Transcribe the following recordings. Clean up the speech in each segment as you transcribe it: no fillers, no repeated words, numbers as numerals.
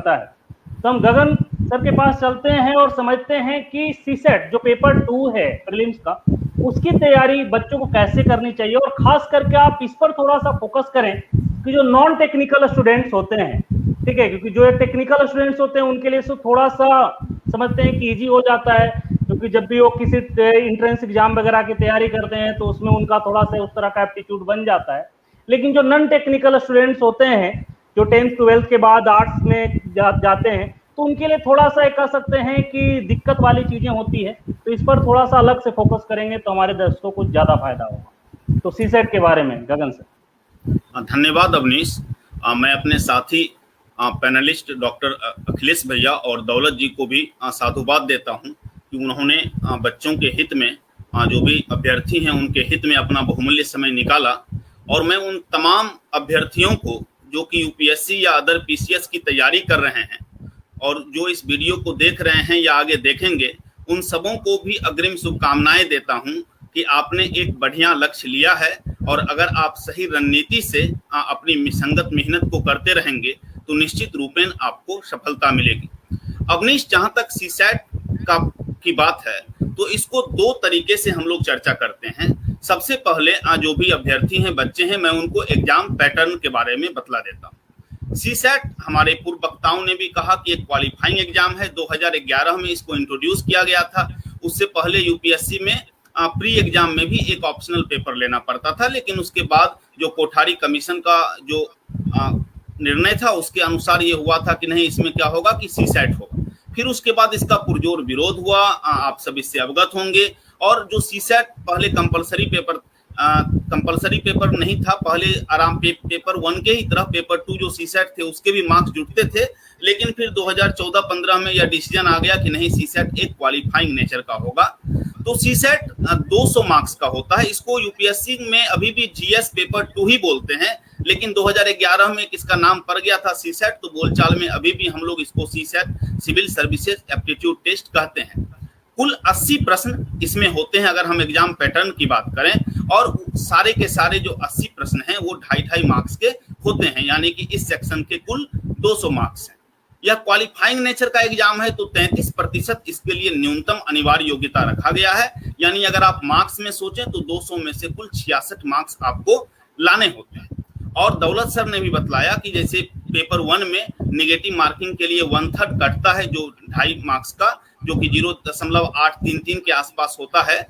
बनता है। तो हम गगन सर के पास चलते हैं और समझते हैं कि सीसेट जो पेपर 2 है प्रीलिम्स का, उसकी तैयारी बच्चों को कैसे करनी चाहिए, और खास करके आप इस पर थोड़ा सा फोकस करें कि जो नॉन टेक्निकल स्टूडेंट्स होते हैं, ठीक है, क्योंकि जो टेक्निकल स्टूडेंट्स होते हैं उनके लिए तो थोड़ा सा समझते हैं कि इजी हो जाता है, क्योंकि जब भी वो किसी इंट्रेंस एग्जाम वगैरह की तैयारी करते हैं तो उसमें उनका थोड़ा सा उस तरह का एप्टीट्यूड बन जाता है। लेकिन जो नॉन टेक्निकल स्टूडेंट्स होते हैं, जो 10th 12th के बाद आर्ट्स में जाते हैं, तो उनके लिए थोड़ा सा कह सकते हैं कि दिक्कत वाली चीजें होती है। तो इस पर थोड़ा सा अलग से फोकस करेंगे तो हमारे दर्शकों को ज्यादा फायदा होगा। तो सीसेट के बारे में गगन सर। धन्यवाद अवनीश। मैं अपने साथी पैनलिस्ट डॉक्टर अखिलेश भैया और दौलत जी को भी साधुवाद देता हूं कि उन्होंने बच्चों के हित में, जो भी अभ्यर्थी हैं उनके हित में अपना बहुमूल्य समय निकाला। और मैं उन तमाम अभ्यर्थियों को जो कि यूपीएससी या अदर पीसीएस की तैयारी कर रहे हैं और जो इस वीडियो को देख रहे हैं या आगे देखेंगे, उन सबों को भी अग्रिम शुभकामनाएं देता हूं कि आपने एक बढ़िया लक्ष्य लिया है और अगर आप सही रणनीति से अपनी संगत मेहनत को करते रहेंगे तो निश्चित रूपेण आपको सफलता मिलेगी। अवनीश, जहां तक सीसैट की बात है तो इसको दो तरीके से हम लोग चर्चा करते हैं। सबसे पहले जो भी अभ्यर्थी हैं, बच्चे हैं, मैं उनको एग्जाम पैटर्न के बारे में बतला देता हूँ। सीसैट हमारे पूर्व वक्ताओं ने भी कहा कि एक क्वालिफाइंग एग्जाम है। 2011 में इसको इंट्रोड्यूस किया गया था। उससे पहले यूपीएससी में प्री एग्जाम में भी एक ऑप्शनल पेपर लेना पड़ता था, लेकिन उसके बाद जो कोठारी कमीशन का जो निर्णय था उसके अनुसार ये हुआ था कि नहीं, इसमें क्या होगा कि सीसैट होगा। फिर उसके बाद इसका पुरजोर विरोध हुआ, आप सब इससे अवगत होंगे। और जो सीसैट पहले कंपलसरी पेपर नहीं था, पहले आराम पेपर 1 के ही तरह पेपर 2 जो सीसैट थे उसके भी मार्क्स जुटते थे। लेकिन फिर 2014-15 में यह डिसीजन आ गया कि नहीं, सीसैट एक क्वालिफाइंग नेचर का होगा। तो सीसैट 200 मार्क्स का होता है। इसको यूपीएससी में अभी भी जीएस पेपर 2 ही बोलते हैं, लेकिन 2011 में इसका नाम पड़ गया था सीसैट, तो बोलचाल में अभी भी हम लोग इसको CSAT civil services aptitude test कहते हैं। कुल 80 प्रश्न इसमें होते हैं अगर हम एग्जाम पैटर्न की बात करें, और सारे के सारे जो 80 प्रश्न हैं वो 2.5 मार्क्स के होते हैं, यानी कि इस सेक्शन के कुल 200 मार्क्स हैं। यह क्वालिफाइंग नेचर का एग्जाम है तो 33% इसके लिए न्यूनतम अनिवार्य योग्यता रखा गया है। यानी अगर आप मार्क्स में सोचें तो 200 में से कुल 66 मार्क्स आपको लाने होते हैं। और दौलत सर ने भी बतलाया कि जैसे पेपर 1 में नेगेटिव मार्किंग के लिए 1/3 कटता है, जो 2.5 मार्क्स का, जो कि 0.833 के आसपास होता है,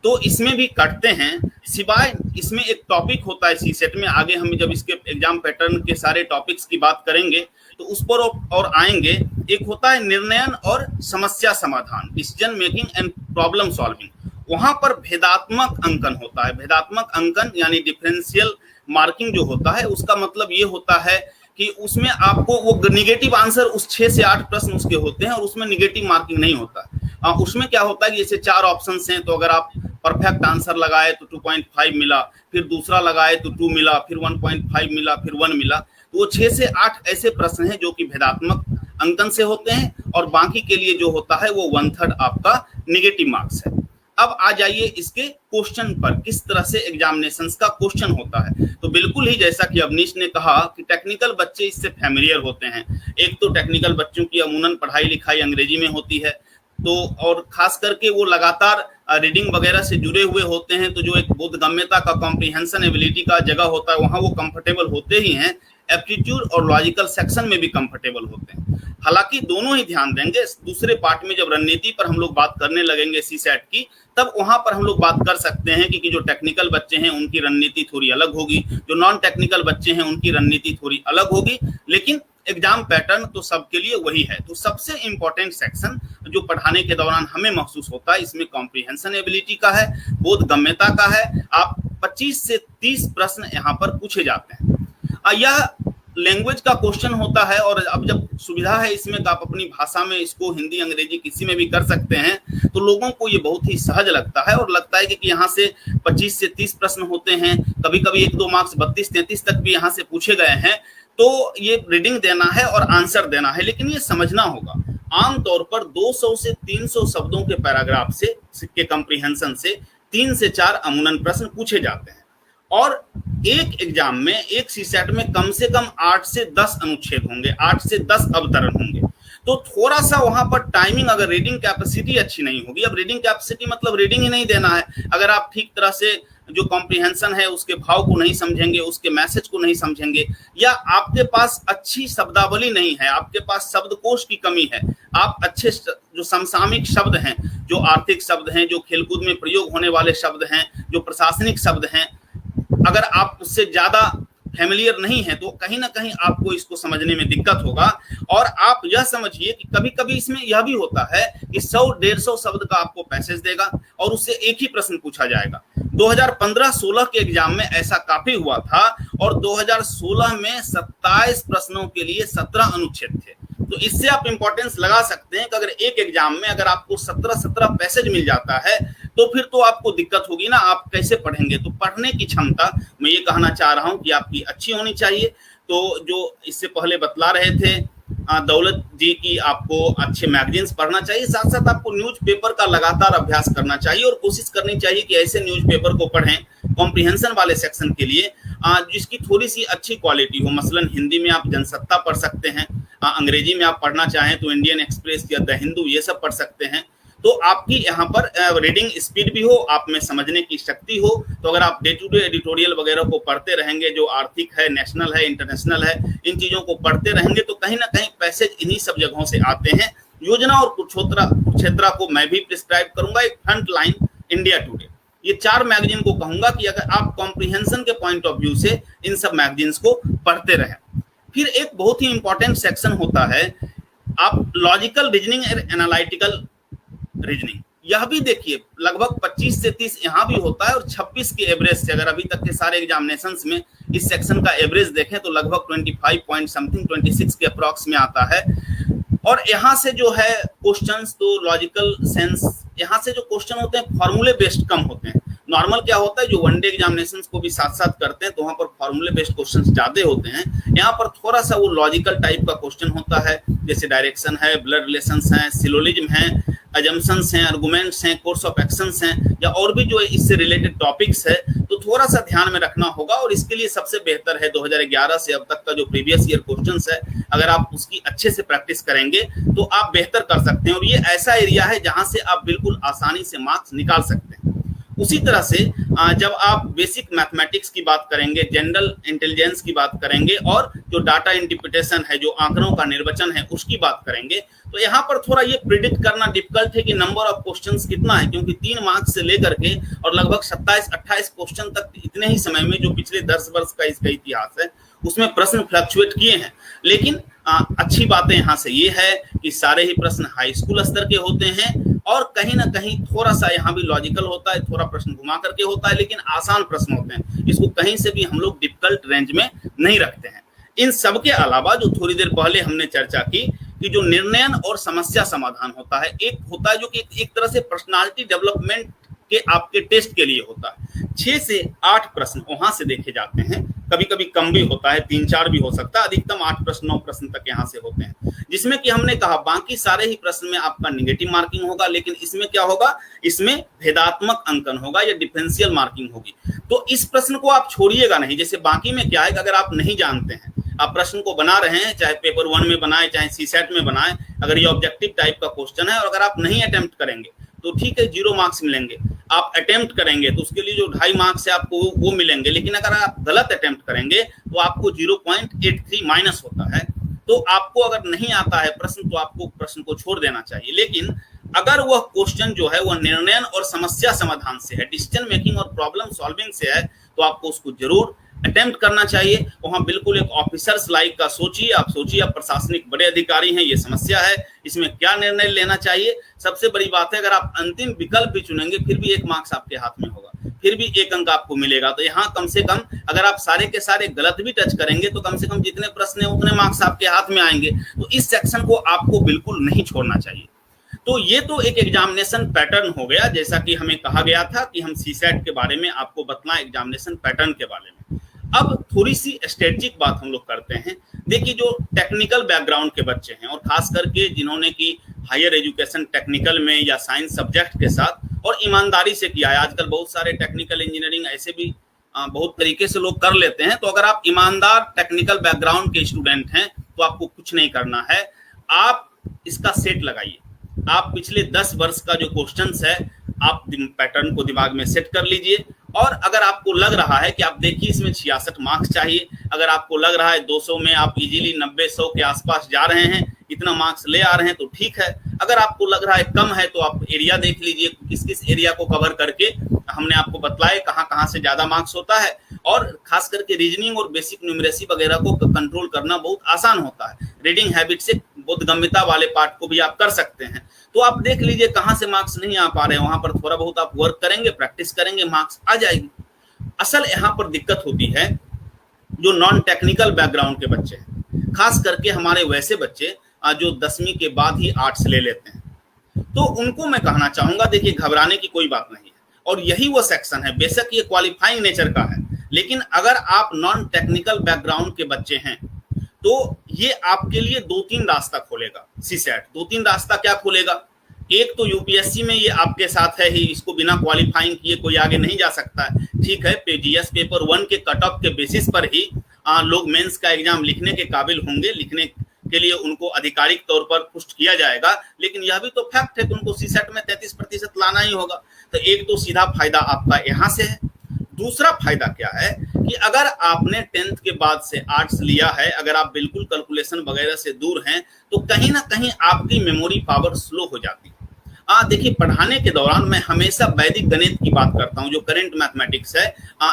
तो इसमें भी कटते हैं। सिवाय इसमें एक टॉपिक होता है सीसेट में, आगे हम जब इसके एग्जाम पैटर्न के सारे टॉपिक्स की बात करेंगे तो उस पर और आएंगे। एक होता है निर्णयन और समस्या समाधान, decision making and problem solving. वहां पर भेदात्मक अंकन होता है। भेदात्मक अंकन यानी डिफरेंशियल मार्किंग जो होता है, उसका मतलब ये होता है कि उसमें आपको वो निगेटिव आंसर, उस 6 से 8 प्रश्न उसके होते हैं और उसमें निगेटिव मार्किंग नहीं होता। उसमें क्या होता है कि जैसे 4 ऑप्शंस हैं, तो अगर आप परफेक्ट आंसर लगाए तो 2.5 मिला, फिर दूसरा लगाए तो 2 मिला, फिर 1.5 मिला, फिर 1 मिला। तो वो 6 से 8 ऐसे प्रश्न हैं जो कि भेदात्मक अंकन से होते हैं, और बाकी के लिए जो होता है वो 1/3 आपका निगेटिव मार्क्स है। अब आ जाइए इसके क्वेश्चन पर, किस तरह से एग्जामिनेशंस का क्वेश्चन होता है। तो बिल्कुल ही जैसा कि अवनीश ने कहा कि टेक्निकल बच्चे इससे फैमिलियर होते हैं। एक तो टेक्निकल बच्चों की अमूमन पढ़ाई लिखाई अंग्रेजी में होती है, तो और खास करके वो लगातार रीडिंग वगैरह से जुड़े हुए होते हैं, तो जो एक बोधगम्यता का, कॉम्प्रिहेंशन एबिलिटी का जगह होता है, वहाँ वो कंफर्टेबल होते ही हैं। एप्टीट्यूड और लॉजिकल सेक्शन में भी कंफर्टेबल होते हैं। हालांकि दोनों ही ध्यान देंगे। दूसरे पार्ट में जब रणनीति पर हम लोग बात करने लगेंगे सीसैट की, तब वहां पर हम लोग बात कर सकते हैं कि जो टेक्निकल बच्चे हैं उनकी रणनीति थोड़ी अलग होगी, जो नॉन टेक्निकल बच्चे हैं उनकी रणनीति थोड़ी अलग होगी, लेकिन एग्जाम पैटर्न तो सबके लिए वही है। तो सबसे इंपॉर्टेंट सेक्शन जो पढ़ाने के दौरान हमें महसूस होता है, इसमें कॉम्प्रिहेंशन एबिलिटी का है, बोधगम्यता का है। आप 25 से 30 प्रश्न यहाँ पर पूछे जाते हैं। यह लैंग्वेज का क्वेश्चन होता है, और अब जब सुविधा है इसमें तो आप अपनी भाषा में इसको हिंदी अंग्रेजी किसी में भी कर सकते हैं, तो लोगों को ये बहुत ही सहज लगता है और लगता है कि यहाँ से 25 से 30 प्रश्न होते हैं, कभी कभी 1-2 मार्क्स 32-33 तक भी यहाँ से पूछे गए हैं। तो ये रीडिंग देना है और आंसर देना है, लेकिन ये समझना होगा आमतौर पर 200 से 300 शब्दों के पैराग्राफ से के कॉम्प्रिहेंशन से 3 से 4 अमूमन प्रश्न पूछे जाते हैं। और एक एग्जाम में, एक सीसेट में कम से कम 8 से 10 अनुच्छेद होंगे, 8 से 10 अवतरण होंगे। तो थोड़ा सा वहां पर टाइमिंग, अगर रीडिंग कैपेसिटी अच्छी नहीं होगी, अब रीडिंग कैपेसिटी मतलब रीडिंग ही नहीं देना है, अगर आप ठीक तरह से जो कॉम्प्रिहेंशन है उसके भाव को नहीं समझेंगे, उसके मैसेज को नहीं समझेंगे, या आपके पास अच्छी शब्दावली नहीं है, आपके पास शब्दकोश की कमी है, आप अच्छे जो समसामयिक शब्द हैं, जो आर्थिक शब्द हैं, जो खेलकूद में प्रयोग होने वाले शब्द हैं, जो प्रशासनिक शब्द हैं, अगर आप उससे ज्यादा फैमिलियर नहीं है तो कहीं ना कहीं आपको इसको समझने में दिक्कत होगा। और आप यह समझिए कि कभी कभी इसमें यह भी होता है कि 100-150 शब्द का आपको पैसेज देगा और उससे एक ही प्रश्न पूछा जाएगा। 2015-16 के एग्जाम में ऐसा काफी हुआ था और 2016 में 27 प्रश्नों के लिए 17 अनुच्छेद थे। तो इससे आप इंपॉर्टेंस लगा सकते हैं कि अगर एक एग्जाम में अगर आपको 17 पैसेज मिल जाता है तो फिर तो आपको दिक्कत होगी ना, आप कैसे पढ़ेंगे। तो पढ़ने की क्षमता, मैं ये कहना चाह रहा हूं कि आपकी अच्छी होनी चाहिए। तो जो इससे पहले बतला रहे थे दौलत जी की, आपको अच्छे मैगजीन्स पढ़ना चाहिए, साथ साथ आपको न्यूज़पेपर का लगातार अभ्यास करना चाहिए और कोशिश करनी चाहिए कि ऐसे न्यूज़पेपर को पढ़ें कॉम्प्रिहेंशन वाले सेक्शन के लिए जिसकी थोड़ी सी अच्छी क्वालिटी हो। मसलन हिंदी में आप जनसत्ता पढ़ सकते हैं, अंग्रेजी में आप पढ़ना चाहें तो इंडियन एक्सप्रेस या द हिंदू, ये सब पढ़ सकते हैं। तो आपकी यहाँ पर रीडिंग स्पीड भी हो, आप में समझने की शक्ति हो। तो अगर आप डे टू डे एडिटोरियल वगैरह को पढ़ते रहेंगे, जो आर्थिक है, नेशनल है, इंटरनेशनल है, इन चीजों को पढ़ते रहेंगे तो कहीं ना कहीं पैसेज इन्हीं सब जगहों से आते हैं। योजना और कुरुक्षेत्र को मैं भी प्रिस्क्राइब करूंगा, एक फ्रंट लाइन, इंडिया टुडे, ये 4 मैगजीन को कहूंगा कि अगर आप कॉम्प्रिहेंशन के पॉइंट ऑफ व्यू से इन सब मैगजीन्स को पढ़ते रहें। फिर एक बहुत ही इंपॉर्टेंट सेक्शन होता है, आप लॉजिकल रीजनिंग और एनालिटिकल रीजनिंग, यह भी देखिए लगभग 25 से 30 यहाँ भी होता है और 26 के एवरेज से, अगर अभी तक के सारे एग्जामिनेशंस में इस सेक्शन का एवरेज देखें तो लगभग 25 पॉइंट समथिंग 26 के अप्रॉक्स में आता है। और यहाँ से जो है क्वेश्चंस, तो लॉजिकल सेंस, यहाँ से जो क्वेश्चन होते हैं फॉर्मूले बेस्ड कम होते हैं। नॉर्मल क्या होता है, जो वनडे एग्जामिनेशन को भी साथ साथ करते हैं तो वहाँ पर फॉर्मूले बेस्ड क्वेश्चन ज्यादा होते हैं। यहाँ पर थोड़ा सा वो लॉजिकल टाइप का क्वेश्चन होता है, जैसे डायरेक्शन है, ब्लड रिलेशंस हैं, सिलोजिज्म है, अजम्पशंस हैं, आर्गुमेंट्स हैं, कोर्स ऑफ एक्शंस हैं, या और भी जो इससे रिलेटेड टॉपिक्स है, तो थोड़ा सा ध्यान में रखना होगा। और इसके लिए सबसे बेहतर है 2011 से अब तक का जो प्रीवियस ईयर क्वेश्चंस है, अगर आप उसकी अच्छे से प्रैक्टिस करेंगे तो आप बेहतर कर सकते हैं। और ये ऐसा एरिया है जहां से आप बिल्कुल आसानी से मार्क्स निकाल सकते हैं। उसी तरह से जब आप बेसिक मैथमेटिक्स की बात करेंगे, जनरल इंटेलिजेंस की बात करेंगे, और जो डाटा इंटरप्रिटेशन है, जो आंकड़ों का निर्वचन है, उसकी बात करेंगे, तो यहाँ पर थोड़ा ये प्रिडिक्ट करना डिफिकल्ट है कि नंबर ऑफ क्वेश्चंस कितना है, क्योंकि 3 मार्क्स से लेकर के और लगभग 27-28 क्वेश्चन तक इतने ही समय में, जो पिछले 10 वर्ष का इसका इतिहास है, उसमें प्रश्न फ्लक्चुएट किए हैं। लेकिन अच्छी बातें यहाँ से ये है कि सारे ही प्रश्न हाई स्कूल स्तर के होते हैं और कहीं ना कहीं थोड़ा सा यहाँ भी लॉजिकल होता है, थोड़ा प्रश्न घुमा करके होता है, लेकिन आसान प्रश्न होते हैं। इसको कहीं से भी हम लोग डिफिकल्ट रेंज में नहीं रखते हैं। इन सब के अलावा जो थोड़ी देर पहले हमने चर्चा की कि जो निर्णयन और समस्या समाधान होता है, एक होता है जो कि एक तरह से पर्सनालिटी डेवलपमेंट के आपके टेस्ट के लिए होता है। 6 से 8 प्रश्न वहां से देखे जाते हैं, कभी कभी कम भी होता है, 3-4 भी हो सकता है, अधिकतम 8 प्रश्न 9 प्रश्न तक यहाँ से होते हैं, जिसमें कि हमने कहा बाकी सारे ही प्रश्न में आपका निगेटिव मार्किंग होगा, लेकिन इसमें क्या होगा, इसमें भेदात्मक अंकन होगा या डिफरेंशियल मार्किंग होगी। तो इस प्रश्न को आप छोड़िएगा नहीं। जैसे बाकी में क्या है कि अगर आप नहीं जानते हैं, आप प्रश्न को बना रहे हैं, चाहे पेपर 1 में बनाए चाहे सीसेट में बनाए, अगर ये ऑब्जेक्टिव टाइप का क्वेश्चन है और अगर आप नहीं अटेम्प्ट करेंगे तो ठीक है 0 मार्क्स मिलेंगे। आप अटेम्प्ट करेंगे तो उसके लिए जो 2.5 मार्क्स है आपको वो मिलेंगे, लेकिन अगर आप गलत अटेम्प्ट करेंगे तो आपको 0.83 माइनस होता है। तो आपको अगर नहीं आता है प्रश्न तो आपको प्रश्न को छोड़ देना चाहिए। लेकिन अगर वह क्वेश्चन जो है वह निर्णयन और समस्या समाधान से है, डिसीजन मेकिंग और प्रॉब्लम सॉल्विंग से है, तो आपको उसको जरूर अटेम्प्ट करना चाहिए। वहां बिल्कुल एक ऑफिसर्स लाइक का सोचिए, आप सोचिए आप प्रशासनिक बड़े अधिकारी हैं, ये समस्या है, इसमें क्या निर्णय लेना चाहिए। सबसे बड़ी बात है, अगर आप अंतिम विकल्प भी चुनेंगे फिर भी 1 मार्क्स आपके हाथ में होगा, फिर भी 1 अंक आपको मिलेगा। तो यहाँ कम से कम अगर आप सारे के सारे गलत भी टच करेंगे तो कम से कम जितने प्रश्न है उतने मार्क्स आपके हाथ में आएंगे। तो इस सेक्शन को आपको बिल्कुल नहीं छोड़ना चाहिए। तो ये तो एक एग्जामिनेशन पैटर्न हो गया, जैसा कि हमें कहा गया था कि हम सीसेट के बारे में आपको बतलाएं, एग्जामिनेशन पैटर्न के बारे में। अब थोड़ी सी स्ट्रेटेजिक बात हम लोग करते हैं। देखिए जो टेक्निकल बैकग्राउंड के बच्चे हैं और खास करके जिन्होंने की हायर एजुकेशन टेक्निकल में या साइंस सब्जेक्ट के साथ और ईमानदारी से किया है, आजकल बहुत सारे टेक्निकल इंजीनियरिंग ऐसे भी बहुत तरीके से लोग कर लेते हैं। तो अगर आप ईमानदार टेक्निकल बैकग्राउंड के स्टूडेंट हैं तो आपको कुछ नहीं करना है, आप इसका सेट लगाइए। आप पिछले 10 वर्ष का जो क्वेश्चंस है आप पैटर्न को दिमाग में सेट कर लीजिए, और अगर आपको लग रहा है कि आप देखिए इसमें 66 मार्क्स चाहिए, अगर आपको लग रहा है 200 में आप इजीली 90-100 के आसपास जा रहे हैं, इतना मार्क्स ले आ रहे हैं, तो ठीक है। अगर आपको लग रहा है कम है तो आप एरिया देख लीजिए, किस किस एरिया को कवर करके हमने आपको बतलाए कहाँ से ज्यादा मार्क्स होता है, और खास करके रीजनिंग और बेसिक न्यूमरेसी वगैरह को कंट्रोल करना बहुत आसान होता है। रीडिंग हैबिट से बोधगम्यता वाले पार्ट को भी आप कर सकते हैं। तो आप देख लीजिए कहाँ से मार्क्स नहीं आ पा रहे हैं, वहां पर थोड़ा बहुत आप वर्क करेंगे, प्रैक्टिस करेंगे, मार्क्स आ जाएगी। असल यहाँ पर दिक्कत होती है जो नॉन टेक्निकल बैकग्राउंड के बच्चे हैं, खास करके हमारे वैसे बच्चे जो 10वीं के बाद ही आर्ट्स ले लेते हैं, तो उनको मैं कहना चाहूंगा देखिए घबराने की कोई बात नहीं है, और यही वो सेक्शन है। बेशक ये क्वालिफाइंग नेचर का है, लेकिन अगर आप नॉन टेक्निकल बैकग्राउंड के बच्चे हैं तो ये आपके लिए 2-3 रास्ता खोलेगा। सीसेट 2-3 रास्ता क्या खोलेगा? एक तो यूपीएससी में ये आपके साथ है ही, इसको बिना क्वालिफाइंग किए कोई आगे नहीं जा सकता है। ठीक है, जीएस पेपर 1 के कट ऑफ के बेसिस पर ही लोग मेंस का एग्जाम लिखने के काबिल होंगे, लिखने के लिए उनको आधिकारिक तौर पर पुष्ट किया जाएगा, लेकिन यह भी तो फैक्ट है कि उनको सीसेट में 33% लाना ही होगा। तो एक तो सीधा फायदा आपका यहाँ से है। दूसरा फायदा क्या है कि अगर आपने 10th के बाद से आर्ट्स लिया है, अगर आप बिल्कुल कैलकुलेशन वगैरह से दूर हैं, तो कहीं ना कहीं आपकी मेमोरी पावर स्लो हो जाती है। देखिए पढ़ाने के दौरान मैं हमेशा वैदिक गणित की बात करता हूँ, जो करंट मैथमेटिक्स है।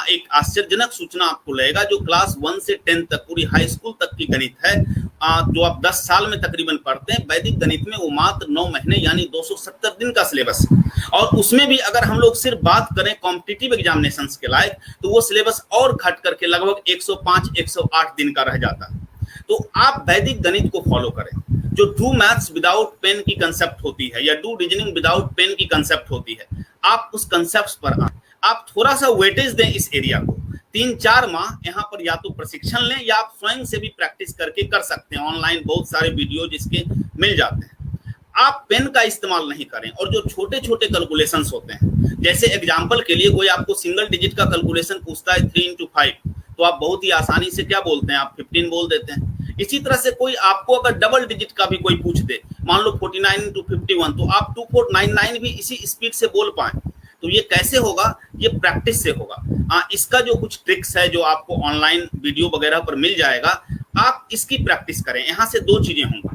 एक आश्चर्यजनक सूचना आपको लगेगा, जो क्लास 1 से 10 तक पूरी हाई स्कूल तक की गणित है, जो आप 10 साल में तकरीबन पढ़ते हैं, वैदिक गणित में वो मात्र 9 महीने यानी 270 दिन का सिलेबस है। और उसमें भी अगर हम लोग सिर्फ बात करें कॉम्पिटिटिव एग्जामिनेशंस के लायक, तो वो सिलेबस और घट करके लगभग 105-108 दिन का रह जाता है। तो आप वैदिक गणित को फॉलो करें। जो डू मैथ्स विदाउट पेन की कंसेप्ट होती है, या डू रीजनिंग विदाउट पेन की कंसेप्ट होती है, आप उस कंसेप्ट पर आप थोड़ा सा वेटेज दें इस एरिया को। 3-4 माह यहाँ पर या तो प्रशिक्षण लें, या आप स्वयं से भी प्रैक्टिस करके कर सकते हैं। ऑनलाइन बहुत सारे वीडियो जिसके मिल जाते हैं। आप पेन का इस्तेमाल नहीं करें, और जो छोटे छोटे कैलकुलेशंस होते हैं, जैसे एग्जाम्पल के लिए कोई आपको सिंगल डिजिट का कैलकुलेशन पूछता है 3 into 5, तो आप बहुत ही आसानी से क्या बोलते हैं, आप 15 बोल देते हैं। इसी तरह से कोई आपको अगर डबल डिजिट का भी कोई पूछ दे, मान लो 49 into 51, तो आप 2499 भी इसी स्पीड से बोल पाए। तो ये कैसे होगा? ये प्रैक्टिस से होगा। इसका जो कुछ ट्रिक्स है जो आपको ऑनलाइन वीडियो वगैरह पर मिल जाएगा, आप इसकी प्रैक्टिस करें। यहाँ से 2 चीजें होंगी।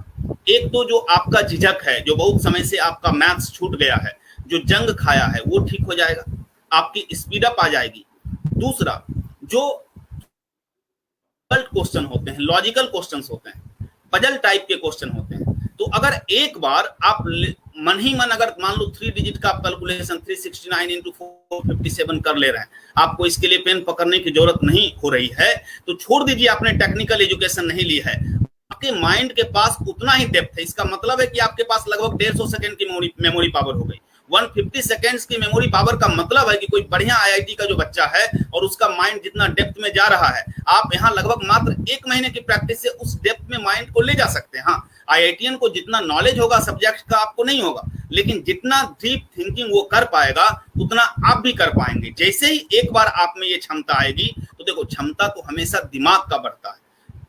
एक तो जो आपका झिझक है, जो बहुत समय से आपका मैथ्स छूट गया है, जो जंग खाया है, वो ठीक हो जाएगा, आपकी स्पीड अप आ जाएगी। दूसरा, जो क्वेश्चन होते हैं, लॉजिकल क्वेश्चंस होते हैं, पजल टाइप के क्वेश्चन होते हैं, तो अगर एक बार आप मन ही मन अगर मान लो 3 डिजिट का कैलकुलेशन 369 into 457 कर ले रहे हैं, आपको इसके लिए पेन पकड़ने की जरूरत नहीं हो रही है, तो छोड़ दीजिए, आपने टेक्निकल एजुकेशन नहीं ली है, आपके माइंड के पास उतना ही डेप्थ है। इसका मतलब है कि आपके पास लगभग 150 सेकंड की मेमोरी पावर हो गई। 150 सेकेंड्स की मेमोरी पावर का मतलब है कि कोई बढ़िया आईआईटी का जो बच्चा है और उसका माइंड जितना डेप्थ में जा रहा है, आप यहाँ लगभग मात्र 1 महीने की प्रैक्टिस से उस डेप्थ में माइंड को ले जा सकते हैं। हाँ, आईआईटीएन को जितना नॉलेज होगा सब्जेक्ट का आपको नहीं होगा, लेकिन जितना डीप थिंकिंग वो कर पाएगा उतना आप भी कर पाएंगे। जैसे ही एक बार आप में ये क्षमता आएगी, तो देखो क्षमता तो हमेशा दिमाग का बढ़ता है,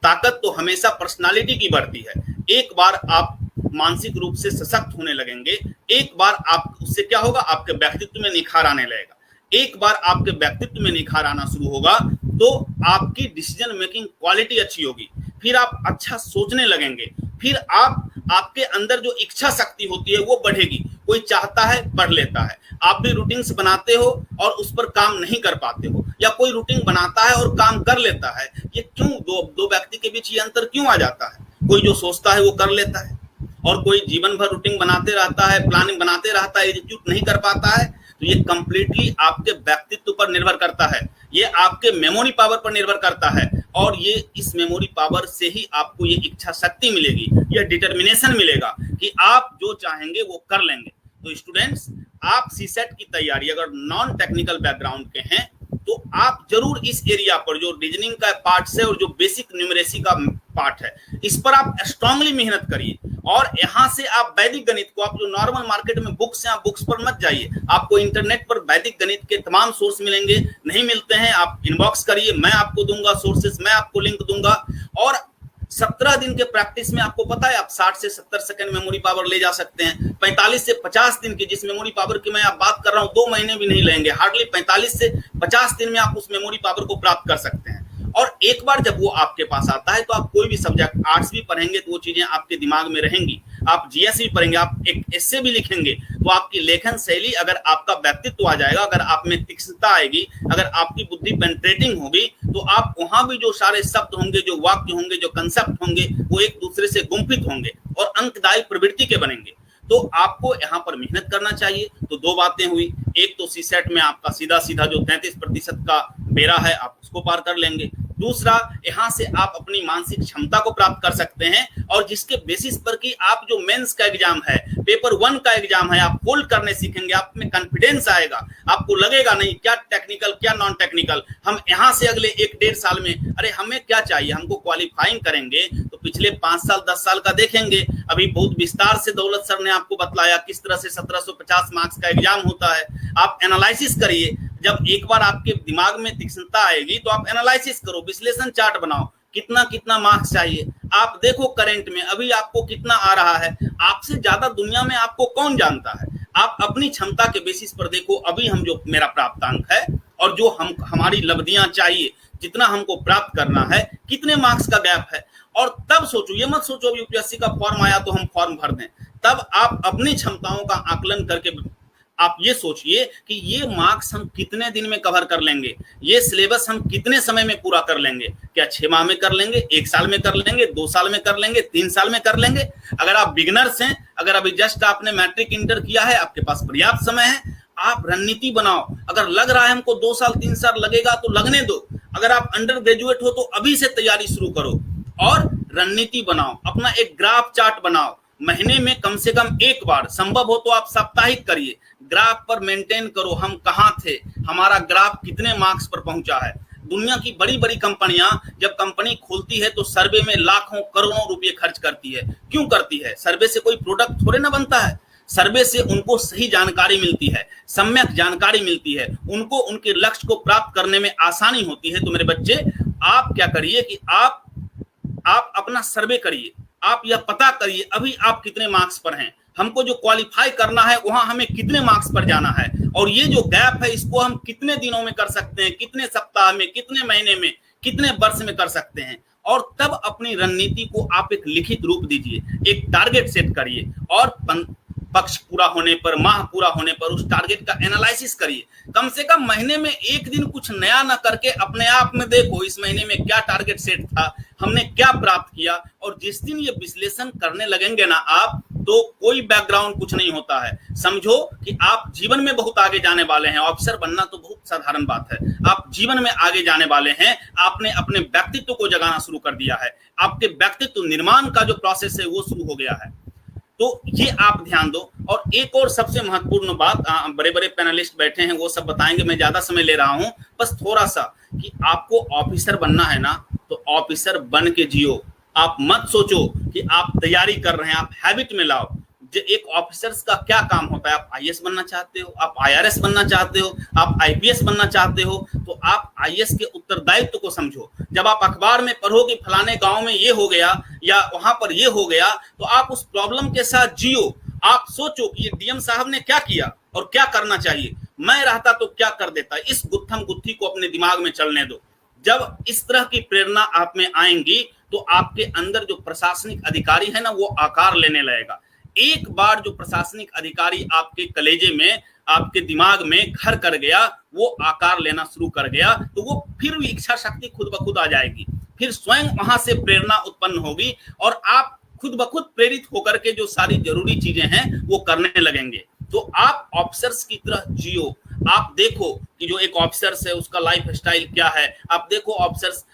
ताकत तो हमेशा पर्सनालिटी की बढ़ती है। एक बार आप मानसिक रूप से सशक्त होने लगेंगे, एक बार आप उससे क्या होगा, आपके व्यक्तित्व में निखार आने लगेगा। एक बार आपके व्यक्तित्व में निखार आना शुरू होगा तो आपकी डिसीजन मेकिंग क्वालिटी अच्छी होगी, फिर आप अच्छा सोचने लगेंगे, फिर आपके अंदर जो इच्छा शक्ति होती है वो बढ़ेगी। कोई चाहता है पढ़ लेता है, आप भी रूटीन्स बनाते हो और उस पर काम नहीं कर पाते हो, या कोई रूटीन बनाता है और काम कर लेता है। ये क्यों दो व्यक्ति के बीच ये अंतर क्यों आ जाता है? कोई जो सोचता है वो कर लेता है, और कोई जीवन भर रूटीन बनाते रहता है, प्लानिंग बनाते रहता है, एग्जीक्यूट नहीं कर पाता है। तो ये कंप्लीटली आपके व्यक्तित्व पर निर्भर करता है, ये आपके मेमोरी पावर पर निर्भर करता है, और ये इस मेमोरी पावर से ही आपको ये इच्छा शक्ति मिलेगी, यह डिटर्मिनेशन मिलेगा कि आप जो चाहेंगे वो कर लेंगे। तो स्टूडेंट्स, आप सीसेट की तैयारी अगर नॉन टेक्निकल बैकग्राउंड के हैं तो आप जरूर इस एरिया पर जो रीजनिंग का पार्ट है और जो बेसिक न्यूमरेसी का पार्ट है, इस पर आप स्ट्रांगली मेहनत करिए। और यहाँ से आप वैदिक गणित को, आप जो नॉर्मल मार्केट में बुक्स हैं, आप बुक्स पर मत जाइए, आपको इंटरनेट पर वैदिक गणित के तमाम सोर्स मिलेंगे। नहीं मिलते हैं आप इनबॉक्स करिए, मैं आपको दूंगा सोर्सेस, मैं आपको लिंक दूंगा। और 17 दिन के प्रैक्टिस में आपको पता है आप 60 से 70 सेकंड मेमोरी पावर ले जा सकते हैं। 45 से 50 दिन की जिस मेमोरी पावर की मैं आप बात कर रहा हूं 2 महीने भी नहीं लेंगे, हार्डली 45 से 50 दिन में आप उस मेमोरी पावर को प्राप्त कर सकते हैं। और एक बार जब वो आपके पास आता है तो आप कोई भी सब्जेक्ट, आर्ट्स भी पढ़ेंगे तो वो चीजें आपके दिमाग में रहेंगी, आप जीएस भी पढ़ेंगे, आप एक एस्से भी लिखेंगे तो आपकी लेखन शैली, अगर आपका व्यक्तित्व आ जाएगा, अगर आप में तीक्ष्णता आएगी, अगर आपकी बुद्धि पेनिट्रेटिंग होगी, तो आप वहां भी जो सारे शब्द होंगे, जो वाक्य होंगे, जो कंसेप्ट होंगे, वो एक दूसरे से गुम्फित होंगे और अंकदायी प्रवृत्ति के बनेंगे। तो आपको यहाँ पर मेहनत करना चाहिए। तो 2 बातें हुई, एक तो सीसेट में आपका सीधा सीधा जो 33% का बेरा है आप उसको पार कर लेंगे। दूसरा, यहाँ से आप अपनी मानसिक क्षमता को प्राप्त कर सकते हैं और जिसके बेसिस पर कि आप जो मेंस का एग्जाम है, पेपर 1 का एग्जाम है, आप होल्ड करने सीखेंगे, आप में कॉन्फिडेंस आएगा, आपको लगेगा नहीं क्या टेक्निकल क्या नॉन टेक्निकल, हम यहाँ से अगले 1-1.5 साल में अरे हमें क्या चाहिए, हमको क्वालिफाइंग करेंगे तो पिछले 5 साल 10 साल का देखेंगे। अभी बहुत विस्तार से दौलत सर ने आपको बतलाया किस तरह से 1750 मार्क्स का एग्जाम होता है। आप एनालिसिस करिए, जब एक बार आपके दिमाग में तीक्ष्णता आएगी तो आप एनालिसिस करो, विश्लेषण चार्ट बनाओ, कितना कितना मार्क्स चाहिए, आप देखो करंट में अभी आपको कितना आ रहा है, आपसे ज्यादा दुनिया में आपको कौन जानता है, आप अपनी क्षमता के बेसिस पर देखो अभी हम जो मेरा प्राप्तांक है और जो हम हमारी लब्धियां चाहिए, जितना हमको प्राप्त करना है, कितने मार्क्स का गैप है, और तब सोचो, ये मत सोचो यूपीएससी का फॉर्म आया तो हम फॉर्म भर दें, तब आप अपनी क्षमताओं का आकलन करके आप ये सोचिए कि ये मार्क्स हम कितने दिन में कवर कर लेंगे, ये सिलेबस हम कितने समय में पूरा कर लेंगे, क्या 6 माह में कर लेंगे, 1 साल में कर लेंगे, 2 साल में कर लेंगे, 3 साल में कर लेंगे। अगर आप बिगिनर्स हैं, अगर अभी जस्ट आपने मैट्रिक इंटर किया है, आपके पास पर्याप्त समय है, आप रणनीति बनाओ। अगर लग रहा है हमको 2 साल 3 साल लगेगा तो लगने दो, अगर आप अंडर ग्रेजुएट हो तो अभी से तैयारी शुरू करो और रणनीति बनाओ, अपना एक ग्राफ चार्ट बनाओ, महीने में कम से कम 1 बार, संभव हो तो आप साप्ताहिक करिए, ग्राफ पर मेंटेन करो, हम कहाँ थे, हमारा ग्राफ कितने मार्क्स पर पहुंचा है। दुनिया की बड़ी बड़ी कंपनियां जब कंपनी खोलती है तो सर्वे में लाखों करोड़ों रुपए खर्च करती है। क्यों करती है? सर्वे से कोई प्रोडक्ट थोड़े ना बनता है, सर्वे से उनको सही जानकारी मिलती है, सम्यक जानकारी मिलती है, उनको उनके लक्ष्य को प्राप्त करने में आसानी होती है। तो मेरे बच्चे, आप क्या करिए कि आप अपना सर्वे करिए, आप यह पता करिए अभी आप कितने मार्क्स पर हैं, हमको जो क्वालिफाई करना है वहां हमें कितने मार्क्स पर जाना है, और ये जो गैप है इसको हम कितने दिनों में कर सकते हैं, कितने सप्ताह में, कितने महीने में, कितने वर्ष में कर सकते हैं। और तब अपनी रणनीति को आप एक लिखित रूप दीजिए, एक टारगेट सेट करिए और पक्ष पूरा होने पर, माह पूरा होने पर उस टारगेट का एनालिसिस करिए। कम से कम महीने में 1 दिन कुछ नया ना करके अपने आप में देखो इस महीने में क्या टारगेट सेट था, हमने क्या प्राप्त किया। और जिस दिन ये विश्लेषण करने लगेंगे ना आप, तो कोई बैकग्राउंड कुछ नहीं होता है, समझो कि आप जीवन में बहुत आगे जाने वाले हैं। ऑफिसर बनना तो बहुत साधारण बात है, आप जीवन में आगे जाने वाले हैं। आपने अपने व्यक्तित्व को जगाना शुरू कर दिया है, आपके व्यक्तित्व निर्माण का जो प्रोसेस है वो शुरू हो गया है। तो ये आप ध्यान दो। और एक और सबसे महत्वपूर्ण बात, बड़े बड़े पैनलिस्ट बैठे हैं वो सब बताएंगे, मैं ज्यादा समय ले रहा हूं, बस थोड़ा सा कि आपको ऑफिसर बनना है ना, तो ऑफिसर बन के जियो। आप मत सोचो कि आप तैयारी कर रहे हैं, आप हैबिट में लाओ। एक ऑफिसर्स का क्या काम होता है, आप आईएएस बनना चाहते हो, आप आईआरएस बनना चाहते हो, आप आईपीएस बनना चाहते हो, तो आप आईएएस के उत्तरदायित्व को समझो। जब आप अखबार में पढ़ो कि फलाने गांव में ये हो गया या वहां पर ये हो गया, तो आप उस प्रॉब्लम के साथ जियो। आप सोचो कि ये डीएम साहब ने क्या किया और क्या करना चाहिए, मैं रहता तो क्या कर देता। इस गुत्थम गुत्थी को अपने दिमाग में चलने दो। जब इस तरह की प्रेरणा आप में आएंगी तो आपके अंदर जो प्रशासनिक अधिकारी है ना, वो आकार लेने लगेगा। एक बार जो प्रशासनिक अधिकारी आपके कलेजे में, आपके दिमाग में घर कर गया, वो आकार लेना शुरू कर गया, तो वो फिर भी इच्छा शक्ति खुद ब खुद आ जाएगी, फिर स्वयं वहां से प्रेरणा उत्पन्न होगी और आप खुद ब खुद प्रेरित होकर के जो सारी जरूरी चीजें हैं वो करने लगेंगे। तो आप ऑफिसर्स की तरह जियो। आप देखो कि जो एक ऑफिसर है उसका लाइफ स्टाइल क्या है, आप देखो ऑफिसर्स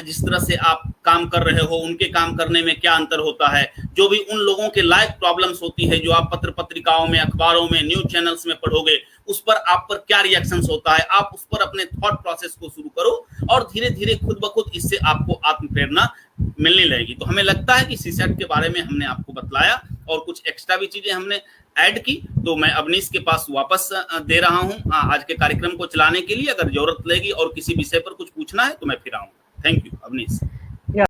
जिस तरह से आप काम कर रहे हो उनके काम करने में क्या अंतर होता है। जो भी उन लोगों के लाइफ प्रॉब्लम्स होती है, जो आप पत्र पत्रिकाओं में, अखबारों में, न्यूज चैनल्स में पढ़ोगे, उस पर आप पर क्या रिएक्शंस होता है, आप उस पर अपने थॉट प्रोसेस को शुरू करो और धीरे धीरे खुद ब खुद इससे आपको आत्म प्रेरणा मिलने लगेगी। तो हमें लगता है कि सीसेट के बारे में हमने आपको बतलाया और कुछ एक्स्ट्रा भी चीजें हमने ऐड की। तो मैं अवनीश के पास वापस दे रहा हूं आज के कार्यक्रम को चलाने के लिए। अगर जरूरत लगेगी और किसी विषय पर कुछ पूछना है तो मैं फिर आऊंगा। Thank you Awanish.